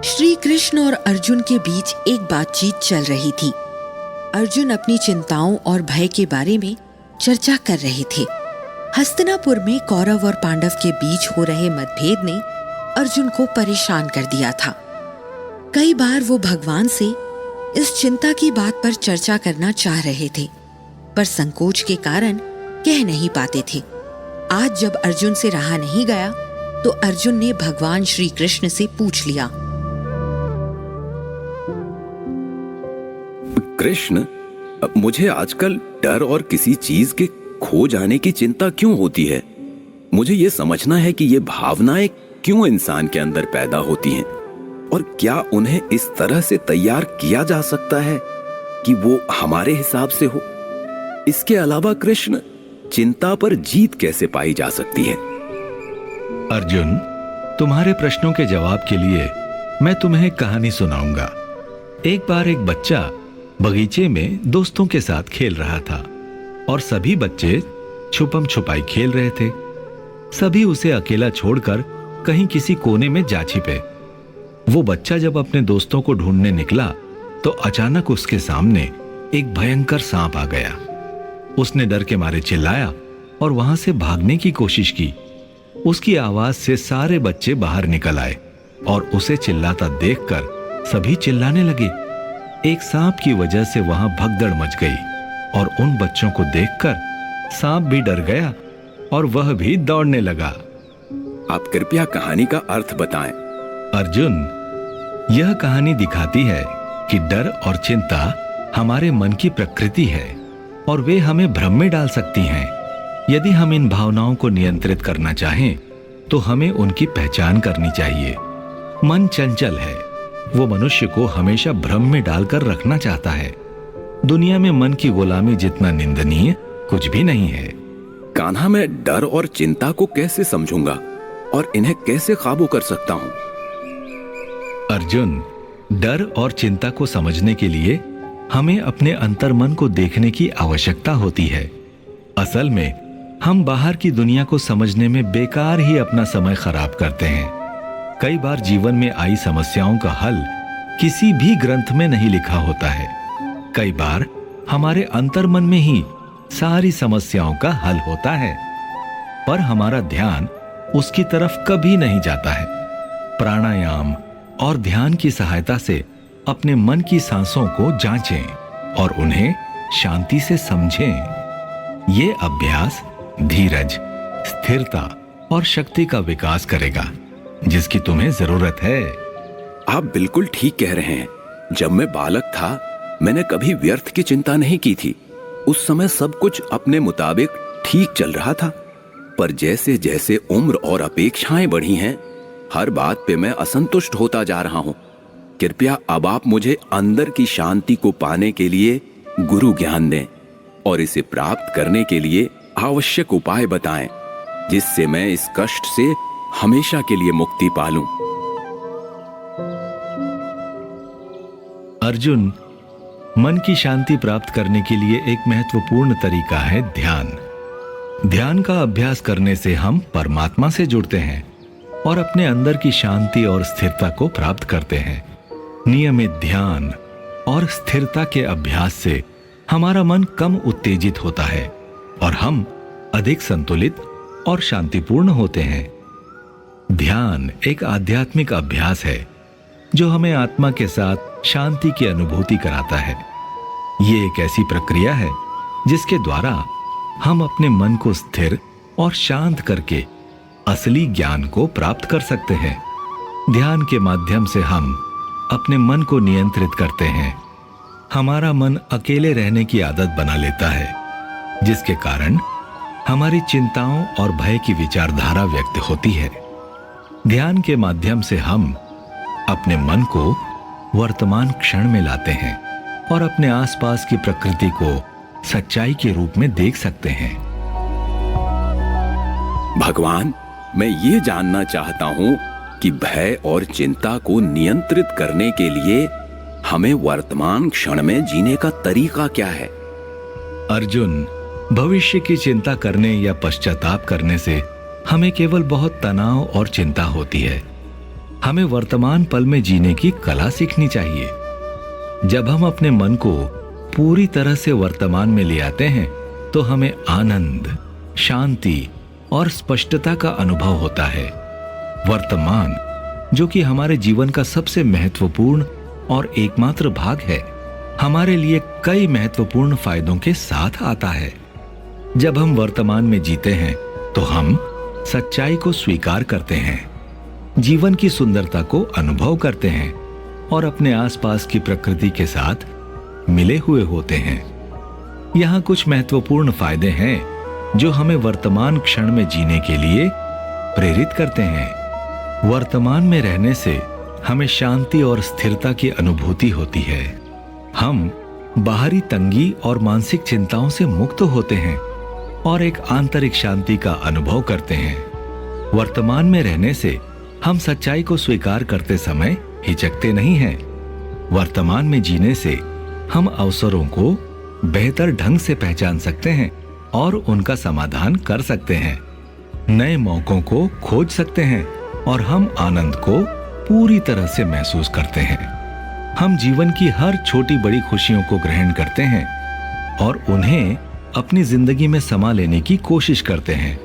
श्री कृष्ण और अर्जुन के बीच एक बातचीत चल रही थी। अर्जुन अपनी चिंताओं और भय के बारे में चर्चा कर रहे थे। हस्तिनापुर में कौरव और पांडव के बीच हो रहे मतभेद ने अर्जुन को परेशान कर दिया था। कई बार वो भगवान से इस चिंता की बात पर चर्चा करना चाह रहे थे, पर संकोच के कारण कह नहीं पाते थे। आज जब अर्जुन से रहा नहीं गया तो अर्जुन ने भगवान श्री कृष्ण से पूछ लिया, कृष्ण, मुझे आजकल डर और किसी चीज के खो जाने की चिंता क्यों होती है? मुझे ये समझना है कि ये भावनाएं क्यों इंसान के अंदर पैदा होती हैं और क्या उन्हें इस तरह से तैयार किया जा सकता है कि वो हमारे हिसाब से हो? इसके अलावा कृष्ण, चिंता पर जीत कैसे पाई जा सकती है? अर्जुन, तुम्हारे प्रश्नों के जवाब के लिए मैं तुम्हें एक कहानी सुनाऊंगा। एक बार एक बच्चा बगीचे में दोस्तों के साथ खेल रहा था और सभी बच्चे छुपम छुपाई खेल रहे थे। सभी उसे अकेला छोड़कर कहीं किसी कोने में जा छिपे। वो बच्चा जब अपने दोस्तों को ढूंढने निकला तो अचानक उसके सामने एक भयंकर सांप आ गया। उसने डर के मारे चिल्लाया और वहां से भागने की कोशिश की। उसकी आवाज से सारे बच्चे बाहर निकल आए और उसे चिल्लाता देखकर सभी चिल्लाने लगे। एक सांप की वजह से वहां भगदड़ मच गई और उन बच्चों को देखकर सांप भी डर गया और वह भी दौड़ने लगा। आप कृपया कहानी का अर्थ बताएं। अर्जुन, यह कहानी दिखाती है कि डर और चिंता हमारे मन की प्रकृति है और वे हमें भ्रम में डाल सकती हैं। यदि हम इन भावनाओं को नियंत्रित करना चाहें तो हमें उनकी पहचान करनी चाहिए। मन चंचल है, वो मनुष्य को हमेशा भ्रम में डालकर रखना चाहता है। दुनिया में मन की गुलामी जितना निंदनीय कुछ भी नहीं है। कान्हा, मैं डर और चिंता को कैसे समझूंगा और इन्हें कैसे काबू कर सकता हूं? अर्जुन, डर और चिंता को समझने के लिए हमें अपने अंतर्मन को देखने की आवश्यकता होती है। असल में हम बाहर की दुनिया को समझने में बेकार ही अपना समय खराब करते हैं। कई बार जीवन में आई समस्याओं का हल किसी भी ग्रंथ में नहीं लिखा होता है। कई बार हमारे अंतर्मन में ही सारी समस्याओं का हल होता है, पर हमारा ध्यान उसकी तरफ कभी नहीं जाता है। प्राणायाम और ध्यान की सहायता से अपने मन की सांसों को जांचें और उन्हें शांति से समझें। ये अभ्यास धीरज, स्थिरता और शक्ति का विकास करेगा, जिसकी तुम्हें जरूरत है। आप बिल्कुल ठीक कह रहे हैं। जब मैं बालक था मैंने कभी व्यर्थ की चिंता नहीं की थी। उस समय सब कुछ अपने मुताबिक ठीक चल रहा था, पर जैसे जैसे उम्र और अपेक्षाएं बढ़ी हैं, हर बात पे मैं असंतुष्ट होता जा रहा हूं। कृपया अब आप मुझे अंदर की शांति को पाने के लिए गुरु ज्ञान दें और इसे प्राप्त करने के लिए आवश्यक उपाय बताएं, जिससे मैं इस कष्ट से हमेशा के लिए मुक्ति पालूं। अर्जुन, मन की शांति प्राप्त करने के लिए एक महत्वपूर्ण तरीका है ध्यान। ध्यान का अभ्यास करने से हम परमात्मा से जुड़ते हैं और अपने अंदर की शांति और स्थिरता को प्राप्त करते हैं। नियमित ध्यान और स्थिरता के अभ्यास से हमारा मन कम उत्तेजित होता है और हम अधिक संतुलित और शांतिपूर्ण होते हैं। ध्यान एक आध्यात्मिक अभ्यास है जो हमें आत्मा के साथ शांति की अनुभूति कराता है। ये एक ऐसी प्रक्रिया है जिसके द्वारा हम अपने मन को स्थिर और शांत करके असली ज्ञान को प्राप्त कर सकते हैं। ध्यान के माध्यम से हम अपने मन को नियंत्रित करते हैं। हमारा मन अकेले रहने की आदत बना लेता है, जिसके कारण हमारी चिंताओं और भय की विचारधारा व्यक्त होती है। ध्यान के माध्यम से हम अपने मन को वर्तमान क्षण में लाते हैं और अपने आसपास की प्रकृति को सच्चाई के रूप में देख सकते हैं। भगवान, मैं ये जानना चाहता हूं कि भय और चिंता को नियंत्रित करने के लिए हमें वर्तमान क्षण में जीने का तरीका क्या है? अर्जुन, भविष्य की चिंता करने या पश्चाताप करने से हमें केवल बहुत तनाव और चिंता होती है। हमें वर्तमान पल में जीने की कला सीखनी चाहिए। जब हम अपने मन को पूरी तरह से वर्तमान में ले आते हैं तो हमें आनंद, शांति और स्पष्टता का अनुभव होता है। वर्तमान, जो कि हमारे जीवन का सबसे महत्वपूर्ण और एकमात्र भाग है, हमारे लिए कई महत्वपूर्ण फायदों के साथ आता है। जब हम वर्तमान में जीते हैं तो हम सच्चाई को स्वीकार करते हैं, जीवन की सुंदरता को अनुभव करते हैं और अपने आसपास की प्रकृति के साथ मिले हुए होते हैं। यहाँ कुछ महत्वपूर्ण फायदे हैं जो हमें वर्तमान क्षण में जीने के लिए प्रेरित करते हैं। वर्तमान में रहने से हमें शांति और स्थिरता की अनुभूति होती है। हम बाहरी तंगी और मानसिक चिंताओं से मुक्त होते हैं और एक आंतरिक शांति का अनुभव करते हैं। वर्तमान में रहने से हम सच्चाई को स्वीकार करते समय हिचकते नहीं हैं। वर्तमान में जीने से हम अवसरों को बेहतर ढंग से पहचान सकते हैं और उनका समाधान कर सकते हैं। नए मौकों को खोज सकते हैं और हम आनंद को पूरी तरह से महसूस करते हैं। हम जीवन की हर छोटी बड़ी खुशियों को ग्रहण करते हैं और उन्हें अपनी जिंदगी में समा लेने की कोशिश करते हैं।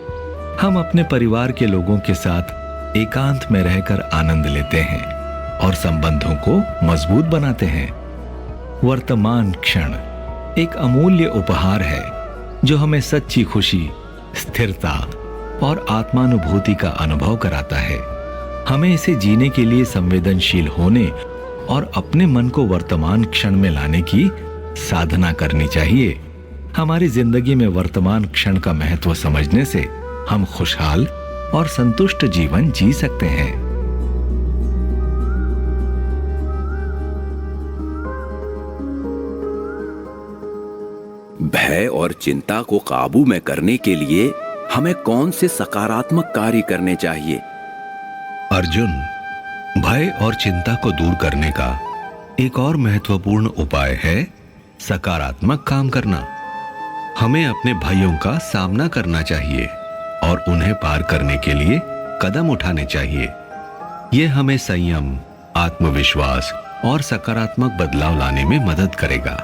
हम अपने परिवार के लोगों के साथ एकांत में रहकर आनंद लेते हैं और संबंधों को मजबूत बनाते हैं। वर्तमान क्षण एक अमूल्य उपहार है जो हमें सच्ची खुशी, स्थिरता और आत्मानुभूति का अनुभव कराता है। हमें इसे जीने के लिए संवेदनशील होने और अपने मन को वर्तमान क्षण में लाने की साधना करनी चाहिए। हमारी जिंदगी में वर्तमान क्षण का महत्व समझने से हम खुशहाल और संतुष्ट जीवन जी सकते हैं। भय और चिंता को काबू में करने के लिए हमें कौन से सकारात्मक कार्य करने चाहिए? अर्जुन, भय और चिंता को दूर करने का एक और महत्वपूर्ण उपाय है सकारात्मक काम करना। हमें अपने भयों का सामना करना चाहिए और उन्हें पार करने के लिए कदम उठाने चाहिए। यह हमें संयम, आत्मविश्वास और सकारात्मक बदलाव लाने में मदद करेगा।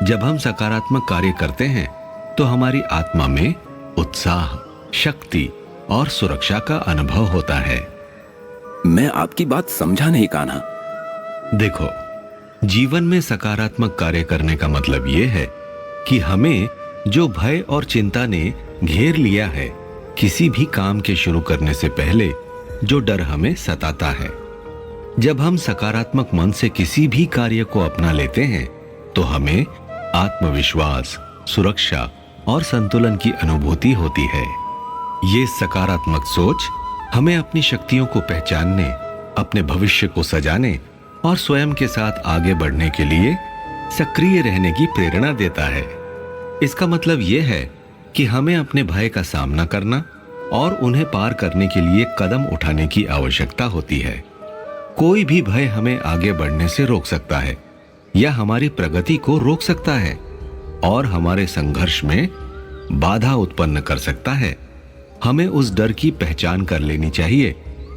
जब हम सकारात्मक कार्य करते हैं तो हमारी आत्मा में उत्साह, शक्ति और सुरक्षा का अनुभव होता है। मैं आपकी बात समझा नहीं, कान्हा। देखो, जीवन में सकारात्मक कार्य करने का मतलब यह है कि हमें जो भय और चिंता ने घेर लिया है, किसी भी काम के शुरू करने से पहले जो डर हमें सताता है, जब हम सकारात्मक मन से किसी भी कार्य को अपना लेते हैं तो हमें आत्मविश्वास, सुरक्षा और संतुलन की अनुभूति होती है। ये सकारात्मक सोच हमें अपनी शक्तियों को पहचानने, अपने भविष्य को सजाने और स्वयं के साथ आगे बढ़ने के लिए सक्रिय रहने की प्रेरणा देता है। इसका मतलब यह है कि हमें अपने भय का सामना करना और उन्हें पार करने के लिए कदम उठाने की आवश्यकता होती है। कोई भी भय हमें आगे बढ़ने से रोक सकता है या हमारी प्रगति को रोक सकता है और हमारे संघर्ष में बाधा उत्पन्न कर सकता है। हमें उस डर की पहचान कर लेनी चाहिए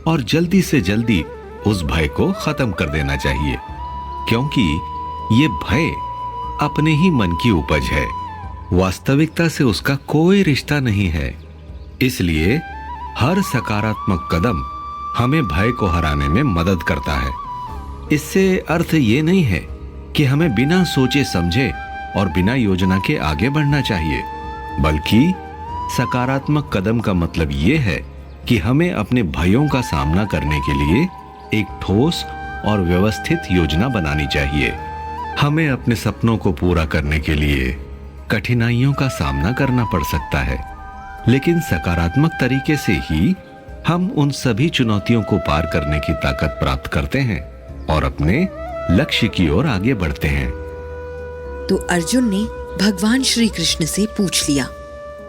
और जल्दी से जल्दी उस भय को खत्म कर देना चाहिए, क्योंकि ये भय अपने ही मन की उपज है, वास्तविकता से उसका कोई रिश्ता नहीं है। इसलिए हर सकारात्मक कदम हमें भय को हराने में मदद करता है। इससे अर्थ ये नहीं है कि हमें बिना सोचे समझे और बिना योजना के आगे बढ़ना चाहिए, बल्कि सकारात्मक कदम का मतलब ये है कि हमें अपने भयों का सामना करने के लिए एक ठोस और व्यवस्थित योजना बनानी चाहिए। हमें अपने सपनों को पूरा करने के लिए कठिनाइयों का सामना करना पड़ सकता है, लेकिन सकारात्मक तरीके से ही हम उन सभी चुनौतियों को पार करने की ताकत प्राप्त करते हैं और अपने लक्ष्य की ओर आगे बढ़ते हैं। तो अर्जुन ने भगवान श्री कृष्ण से पूछ लिया।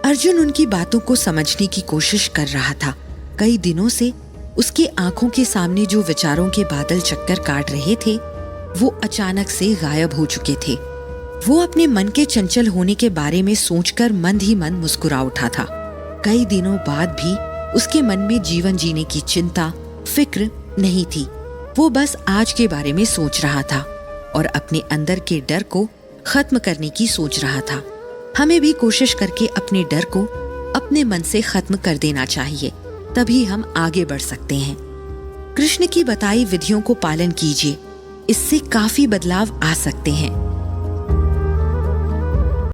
अर्जुन उनकी बातों को समझने की कोशिश कर रहा था। कई दिनों से उसकी आंखों के सामने जो विचारों के बादल चक्कर काट रहे थे, वो अचानक से गायब हो चुके थे। वो अपने मन के चंचल होने के बारे में सोचकर मंद ही मंद मुस्कुरा उठा था। कई दिनों बाद भी उसके मन में जीवन जीने की चिंता, फिक्र नहीं थी। वो बस आज के बारे में सोच रहा था और अपने अंदर के डर को खत्म करने की सोच रहा था। हमें भी कोशिश करके अपने डर को अपने मन से खत्म कर देना चाहिए, तभी हम आगे बढ़ सकते हैं। कृष्ण की बताई विधियों को पालन कीजिए, इससे काफी बदलाव आ सकते हैं।